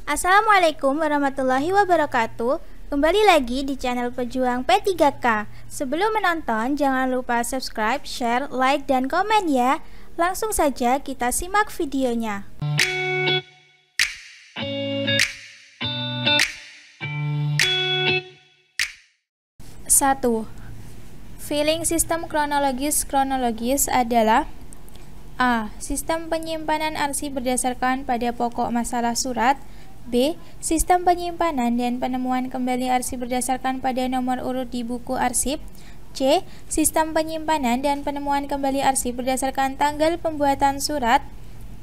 Assalamualaikum warahmatullahi wabarakatuh. Kembali lagi di channel Pejuang P3K. Sebelum menonton, jangan lupa subscribe, share, like, dan komen ya. Langsung saja kita simak videonya. 1. Filing sistem kronologis adalah: A. Sistem penyimpanan arsip berdasarkan pada pokok masalah surat. B. Sistem penyimpanan dan penemuan kembali arsip berdasarkan pada nomor urut di buku arsip. C. Sistem penyimpanan dan penemuan kembali arsip berdasarkan tanggal pembuatan surat.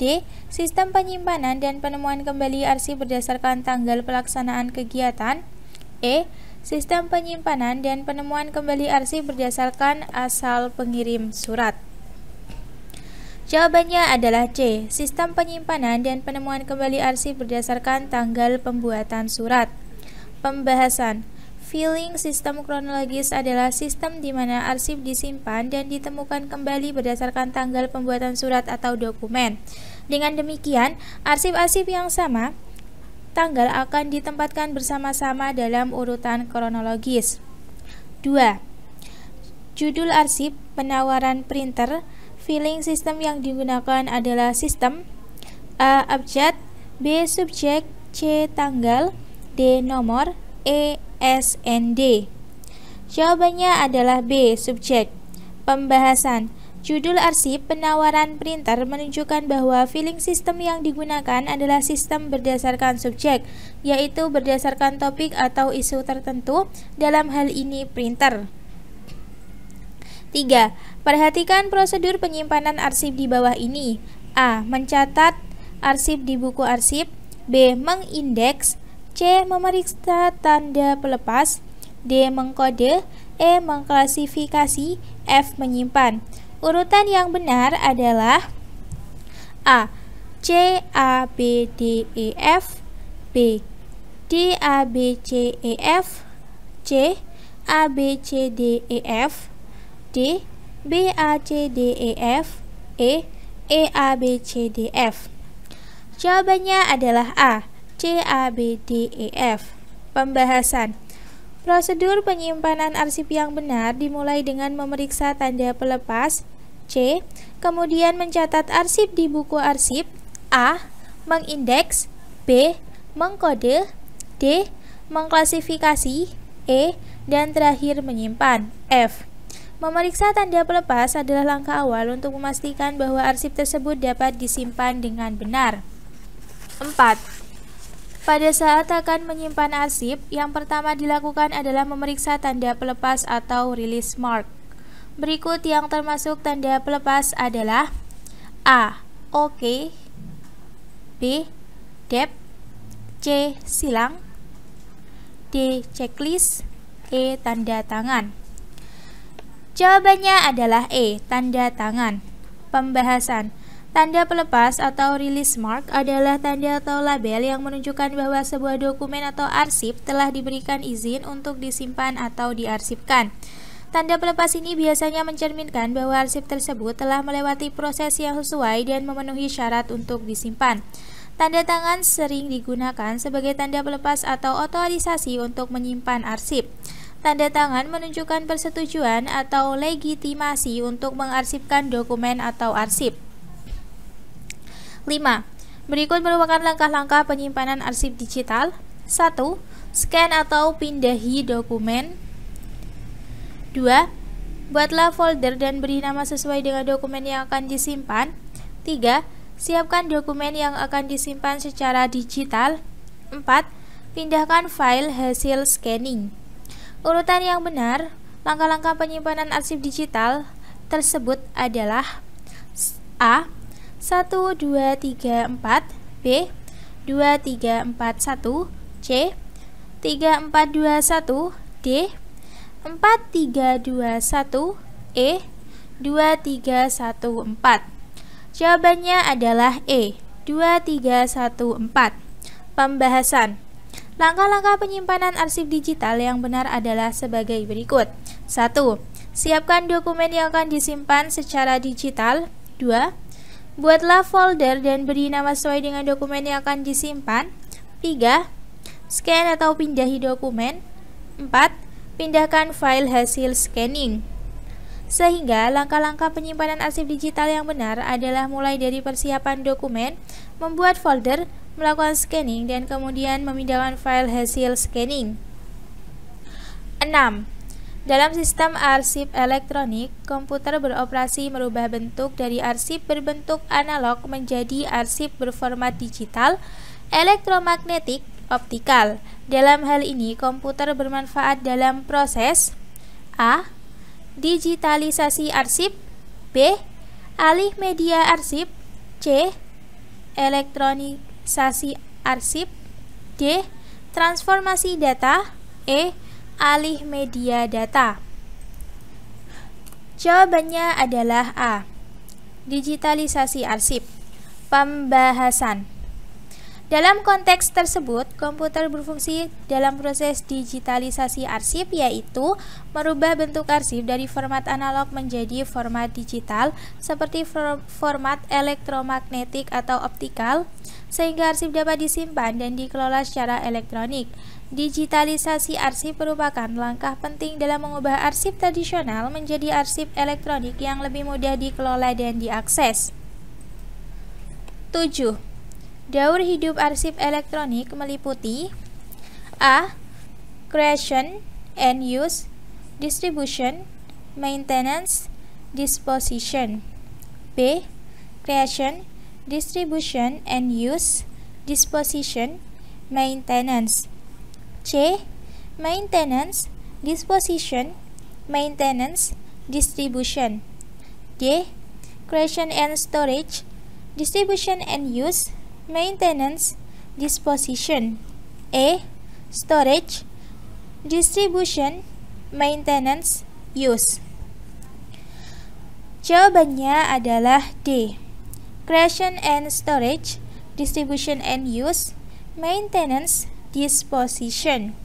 D. Sistem penyimpanan dan penemuan kembali arsip berdasarkan tanggal pelaksanaan kegiatan. E. Sistem penyimpanan dan penemuan kembali arsip berdasarkan asal pengirim surat. Jawabannya adalah C. Sistem penyimpanan dan penemuan kembali arsip berdasarkan tanggal pembuatan surat. Pembahasan. Filing sistem kronologis adalah sistem di mana arsip disimpan dan ditemukan kembali berdasarkan tanggal pembuatan surat atau dokumen. Dengan demikian, arsip-arsip yang sama tanggal akan ditempatkan bersama-sama dalam urutan kronologis. 2. Judul arsip, penawaran printer. Filing sistem yang digunakan adalah sistem: A. Abjad, B. Subjek, C. Tanggal, D. Nomor, E. SND. Jawabannya adalah B. Subjek. Pembahasan. Judul arsip penawaran printer menunjukkan bahwa filing sistem yang digunakan adalah sistem berdasarkan subjek, yaitu berdasarkan topik atau isu tertentu, dalam hal ini printer. 3. Perhatikan prosedur penyimpanan arsip di bawah ini. A. Mencatat arsip di buku arsip. B. Mengindeks. C. Memeriksa tanda pelepas. D. Mengkode. E. Mengklasifikasi. F. Menyimpan. Urutan yang benar adalah A. C. A. B. D. E. F. B. D. A. B. C. E. F. C. A. B. C. D. E. F. D. B. A. C. D. E. F. E. E. A. B. C. D. F. Jawabannya adalah A. C. A. B. D. E. F. Pembahasan. Prosedur penyimpanan arsip yang benar dimulai dengan memeriksa tanda pelepas. C. Kemudian mencatat arsip di buku arsip. A. Mengindeks. B. Mengkode. D. Mengklasifikasi. E. Dan terakhir menyimpan. F. Memeriksa tanda pelepas adalah langkah awal untuk memastikan bahwa arsip tersebut dapat disimpan dengan benar. 4. Pada saat akan menyimpan arsip, yang pertama dilakukan adalah memeriksa tanda pelepas atau release mark. Berikut yang termasuk tanda pelepas adalah: A. OK, B. Dep, C. Silang, D. Checklist, E. Tanda tangan. Jawabannya adalah E. Tanda tangan. Pembahasan. Tanda pelepas atau release mark adalah tanda atau label yang menunjukkan bahwa sebuah dokumen atau arsip telah diberikan izin untuk disimpan atau diarsipkan. Tanda pelepas ini biasanya mencerminkan bahwa arsip tersebut telah melewati proses yang sesuai dan memenuhi syarat untuk disimpan. Tanda tangan sering digunakan sebagai tanda pelepas atau otorisasi untuk menyimpan arsip. Tanda tangan menunjukkan persetujuan atau legitimasi untuk mengarsipkan dokumen atau arsip. 5. Berikut merupakan langkah-langkah penyimpanan arsip digital. 1. Scan atau pindahi dokumen. 2. Buatlah folder dan beri nama sesuai dengan dokumen yang akan disimpan. 3. Siapkan dokumen yang akan disimpan secara digital. 4. Pindahkan file hasil scanning. Urutan yang benar, langkah-langkah penyimpanan arsip digital tersebut adalah: A. 1, 2, 3, 4. B. 2, 3, 4, 1. C. 3, 4, 2, 1. D. 4, 3, 2, 1. E. 2, 3, 1, 4. Jawabannya adalah E. 2, 3, 1, 4. Pembahasan. Langkah-langkah penyimpanan arsip digital yang benar adalah sebagai berikut. 1. Siapkan dokumen yang akan disimpan secara digital. 2. Buatlah folder dan beri nama sesuai dengan dokumen yang akan disimpan. 3. Scan atau pindahi dokumen. 4. Pindahkan file hasil scanning. Sehingga langkah-langkah penyimpanan arsip digital yang benar adalah mulai dari persiapan dokumen, membuat folder, melakukan scanning, dan kemudian memindahkan file hasil scanning. 6. Dalam sistem arsip elektronik, komputer beroperasi merubah bentuk dari arsip berbentuk analog menjadi arsip berformat digital, elektromagnetik, optikal. Dalam hal ini, komputer bermanfaat dalam proses A. Digitalisasi arsip, B. Alih media arsip, C. Elektronisasi arsip, D. Transformasi data, E. Alih media data. Jawabannya adalah A. Digitalisasi arsip. Pembahasan. Dalam konteks tersebut, komputer berfungsi dalam proses digitalisasi arsip, yaitu merubah bentuk arsip dari format analog menjadi format digital seperti format elektromagnetik atau optikal, sehingga arsip dapat disimpan dan dikelola secara elektronik. Digitalisasi arsip merupakan langkah penting dalam mengubah arsip tradisional menjadi arsip elektronik yang lebih mudah dikelola dan diakses. 7. Daur hidup arsip elektronik meliputi A. Creation and use, distribution, maintenance, disposition. B. Creation, distribution and use, disposition, maintenance. C. Maintenance, disposition, maintenance, distribution. D. Creation and storage, distribution and use, maintenance, disposition. A. Storage, distribution, maintenance, use. Jawabannya adalah D. Creation and storage, distribution and use, maintenance, disposition.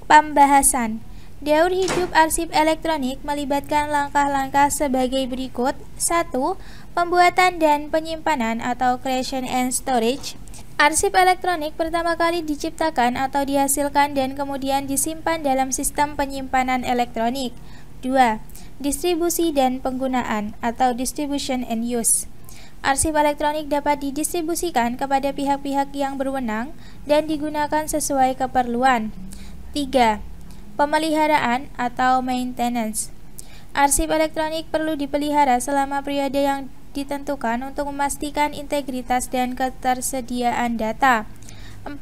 Pembahasan. Daur hidup arsip elektronik melibatkan langkah-langkah sebagai berikut. 1. Pembuatan dan penyimpanan atau creation and storage. Arsip elektronik pertama kali diciptakan atau dihasilkan dan kemudian disimpan dalam sistem penyimpanan elektronik. 2. Distribusi dan penggunaan atau distribution and use. Arsip elektronik dapat didistribusikan kepada pihak-pihak yang berwenang dan digunakan sesuai keperluan. 3. Pemeliharaan atau maintenance. Arsip elektronik perlu dipelihara selama periode yang ditentukan untuk memastikan integritas dan ketersediaan data. 4.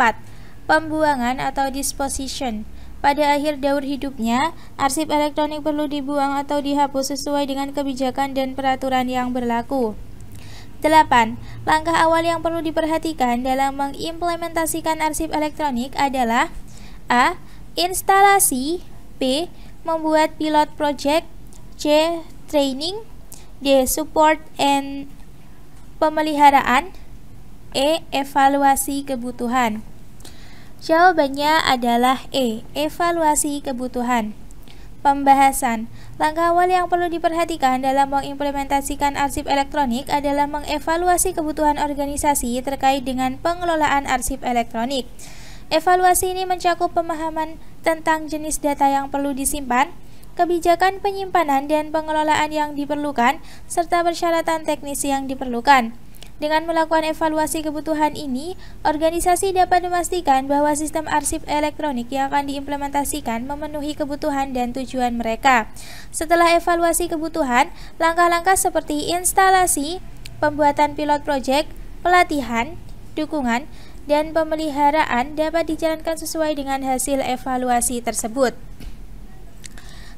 Pembuangan atau disposition. Pada akhir daur hidupnya, arsip elektronik perlu dibuang atau dihapus sesuai dengan kebijakan dan peraturan yang berlaku. 8. Langkah awal yang perlu diperhatikan dalam mengimplementasikan arsip elektronik adalah A. Instalasi, B. Membuat pilot project, C. Training, D. Support and pemeliharaan, E. Evaluasi kebutuhan. Jawabannya adalah E. Evaluasi kebutuhan. Pembahasan. Langkah awal yang perlu diperhatikan dalam mengimplementasikan arsip elektronik adalah mengevaluasi kebutuhan organisasi terkait dengan pengelolaan arsip elektronik. Evaluasi ini mencakup pemahaman tentang jenis data yang perlu disimpan, kebijakan penyimpanan dan pengelolaan yang diperlukan, serta persyaratan teknis yang diperlukan. Dengan melakukan evaluasi kebutuhan ini, organisasi dapat memastikan bahwa sistem arsip elektronik yang akan diimplementasikan memenuhi kebutuhan dan tujuan mereka. Setelah evaluasi kebutuhan, langkah-langkah seperti instalasi, pembuatan pilot project, pelatihan, dukungan, dan pemeliharaan dapat dijalankan sesuai dengan hasil evaluasi tersebut.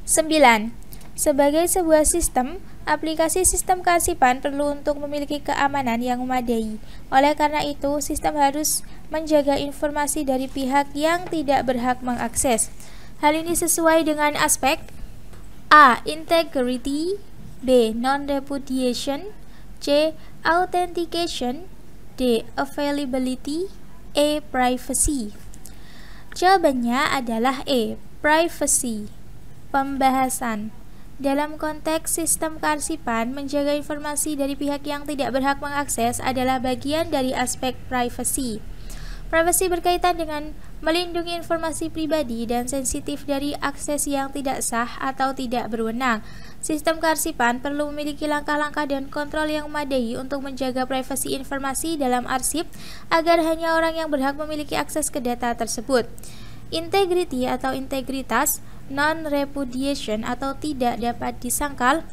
9. Sebagai sebuah sistem, aplikasi sistem kearsipan perlu untuk memiliki keamanan yang memadai. Oleh karena itu, sistem harus menjaga informasi dari pihak yang tidak berhak mengakses. Hal ini sesuai dengan aspek A. Integrity, B. Non-repudiation, C. Authentication, D. Availability, E. Privacy. Jawabannya adalah E. Privacy. Pembahasan. Dalam konteks sistem kearsipan, menjaga informasi dari pihak yang tidak berhak mengakses adalah bagian dari aspek privacy. Privasi berkaitan dengan melindungi informasi pribadi dan sensitif dari akses yang tidak sah atau tidak berwenang. Sistem kearsipan perlu memiliki langkah-langkah dan kontrol yang memadai untuk menjaga privasi informasi dalam arsip agar hanya orang yang berhak memiliki akses ke data tersebut. Integrity atau integritas, non-repudiation atau tidak dapat disangkal,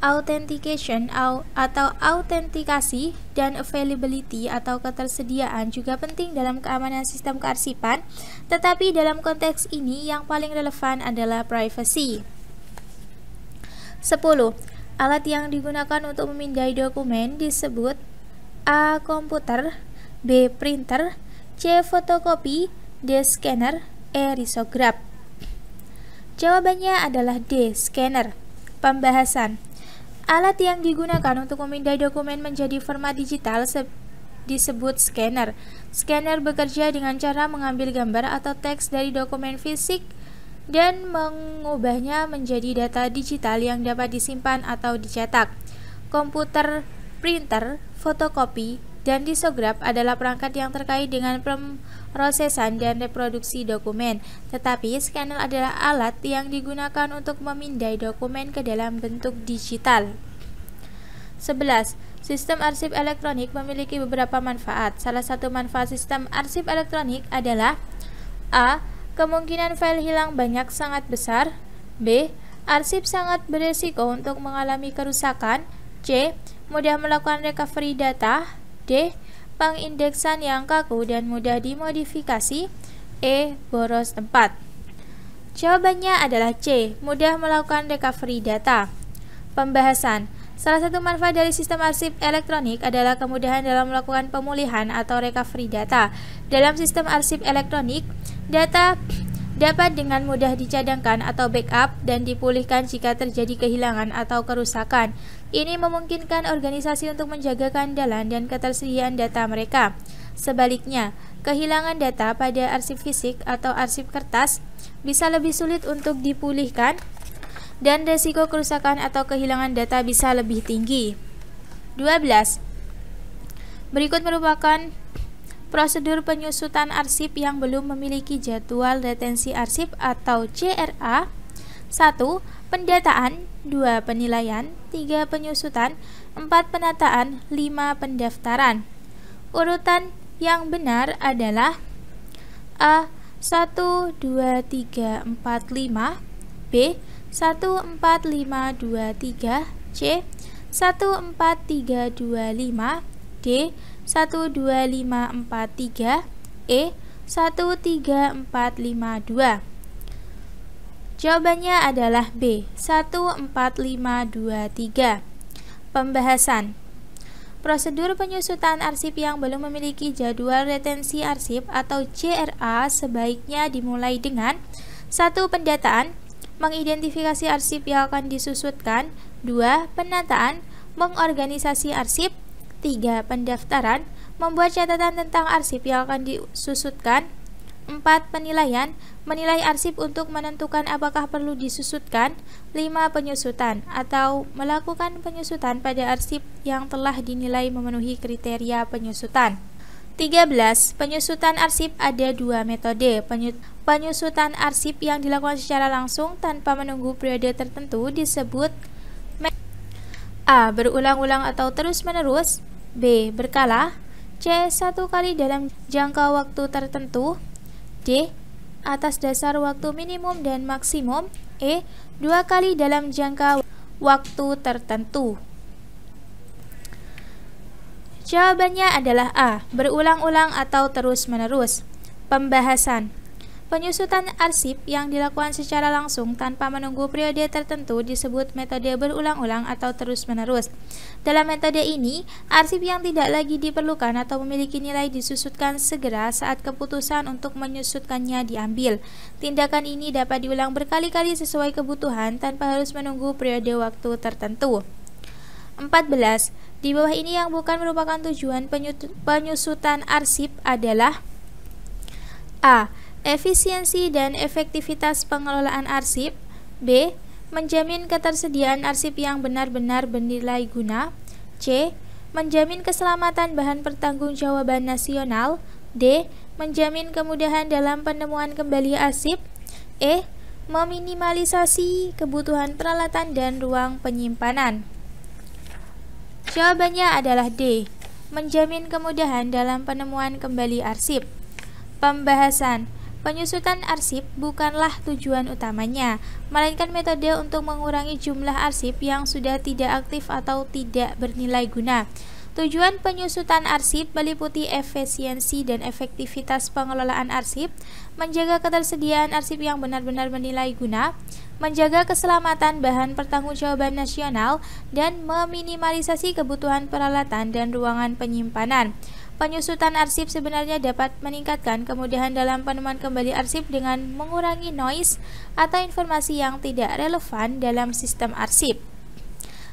authentication atau autentikasi, dan availability atau ketersediaan juga penting dalam keamanan sistem kearsipan, tetapi dalam konteks ini yang paling relevan adalah privacy. 10. Alat yang digunakan untuk memindai dokumen disebut A. Komputer, B. Printer, C. Fotokopi, D. Scanner, E. Risograf. Jawabannya adalah D. Scanner. Pembahasan. Alat yang digunakan untuk memindai dokumen menjadi format digital disebut scanner. Scanner bekerja dengan cara mengambil gambar atau teks dari dokumen fisik dan mengubahnya menjadi data digital yang dapat disimpan atau dicetak. Komputer, printer, fotokopi, dan risograf adalah perangkat yang terkait dengan pemrosesan dan reproduksi dokumen. Tetapi scanner adalah alat yang digunakan untuk memindai dokumen ke dalam bentuk digital. 11. Sistem arsip elektronik memiliki beberapa manfaat. Salah satu manfaat sistem arsip elektronik adalah A. Kemungkinan file hilang banyak sangat besar. B. Arsip sangat beresiko untuk mengalami kerusakan. C. Mudah melakukan recovery data. D. Pengindeksan yang kaku dan mudah dimodifikasi. E. Boros tempat. Jawabannya adalah C. Mudah melakukan recovery data. Pembahasan. Salah satu manfaat dari sistem arsip elektronik adalah kemudahan dalam melakukan pemulihan atau recovery data. Dalam sistem arsip elektronik, data dapat dengan mudah dicadangkan atau backup dan dipulihkan jika terjadi kehilangan atau kerusakan. Ini memungkinkan organisasi untuk menjaga keandalan dan ketersediaan data mereka. Sebaliknya, kehilangan data pada arsip fisik atau arsip kertas bisa lebih sulit untuk dipulihkan dan resiko kerusakan atau kehilangan data bisa lebih tinggi. 12. Berikut merupakan prosedur penyusutan arsip yang belum memiliki jadwal retensi arsip atau JRA. 1. Pendataan, 2. Penilaian, 3. Penyusutan, 4. Penataan, 5. Pendaftaran. Urutan yang benar adalah A. 1, 2, 3, 4, 5, B. 1, 4, 5, 2, 3, C. 1, 4, 3, 2, 5, D. 1, 2, 5, 4, 3, E. 1, 3, 4, 5, 2. Jawabannya adalah B. 1, 4, 5, 2, 3. Pembahasan. Prosedur penyusutan arsip yang belum memiliki jadwal retensi arsip atau JRA sebaiknya dimulai dengan 1. Pendataan, mengidentifikasi arsip yang akan disusutkan. 2. Penataan, mengorganisasi arsip. 3. Pendaftaran, membuat catatan tentang arsip yang akan disusutkan. 4. Penilaian, menilai arsip untuk menentukan apakah perlu disusutkan. 5. Penyusutan, atau melakukan penyusutan pada arsip yang telah dinilai memenuhi kriteria penyusutan. 13. Penyusutan arsip ada dua metode. Penyusutan arsip yang dilakukan secara langsung tanpa menunggu periode tertentu disebut A. Berulang-ulang atau terus-menerus. B. Berkala. C. Satu kali dalam jangka waktu tertentu. D. Atas dasar waktu minimum dan maksimum. E. 2 kali dalam jangka waktu tertentu. Jawabannya adalah A. Berulang-ulang atau terus-menerus. Pembahasan. Penyusutan arsip yang dilakukan secara langsung tanpa menunggu periode tertentu disebut metode berulang-ulang atau terus-menerus. Dalam metode ini, arsip yang tidak lagi diperlukan atau memiliki nilai disusutkan segera saat keputusan untuk menyusutkannya diambil. Tindakan ini dapat diulang berkali-kali sesuai kebutuhan tanpa harus menunggu periode waktu tertentu. 14. Di bawah ini yang bukan merupakan tujuan penyusutan arsip adalah A. Efisiensi dan efektivitas pengelolaan arsip. B. Menjamin ketersediaan arsip yang benar-benar bernilai guna. C. Menjamin keselamatan bahan pertanggungjawaban nasional. D. menjamin kemudahan dalam penemuan kembali arsip. E. Meminimalisasi kebutuhan peralatan dan ruang penyimpanan. Jawabannya adalah D. Menjamin kemudahan dalam penemuan kembali arsip. Pembahasan. Penyusutan arsip bukanlah tujuan utamanya, melainkan metode untuk mengurangi jumlah arsip yang sudah tidak aktif atau tidak bernilai guna. Tujuan penyusutan arsip meliputi efisiensi dan efektivitas pengelolaan arsip, menjaga ketersediaan arsip yang benar-benar bernilai guna, menjaga keselamatan bahan pertanggungjawaban nasional, dan meminimalisasi kebutuhan peralatan dan ruangan penyimpanan. Penyusutan arsip sebenarnya dapat meningkatkan kemudahan dalam penemuan kembali arsip dengan mengurangi noise atau informasi yang tidak relevan dalam sistem arsip.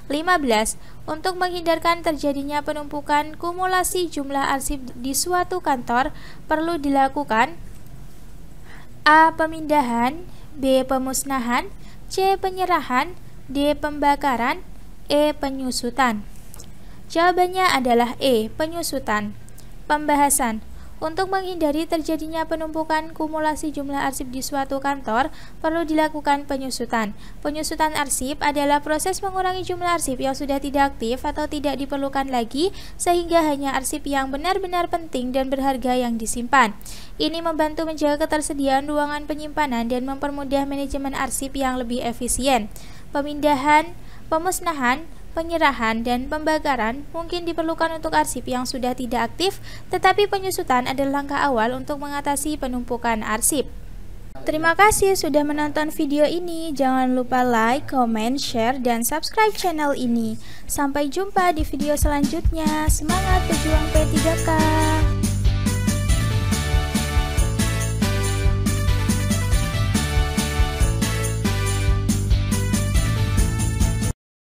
15. Untuk menghindarkan terjadinya penumpukan kumulasi jumlah arsip di suatu kantor, perlu dilakukan A. Pemindahan, B. Pemusnahan, C. Penyerahan, D. Pembakaran, E. Penyusutan. Jawabannya adalah E. Penyusutan. Pembahasan. Untuk menghindari terjadinya penumpukan kumulasi jumlah arsip di suatu kantor, perlu dilakukan penyusutan. Penyusutan arsip adalah proses mengurangi jumlah arsip yang sudah tidak aktif atau tidak diperlukan lagi, sehingga hanya arsip yang benar-benar penting dan berharga yang disimpan. Ini membantu menjaga ketersediaan ruangan penyimpanan dan mempermudah manajemen arsip yang lebih efisien. Pemindahan, pemusnahan, penyerahan, dan pembakaran mungkin diperlukan untuk arsip yang sudah tidak aktif, tetapi penyusutan adalah langkah awal untuk mengatasi penumpukan arsip. Terima kasih sudah menonton video ini. Jangan lupa like, comment, share, dan subscribe channel ini. Sampai jumpa di video selanjutnya. Semangat berjuang P3K!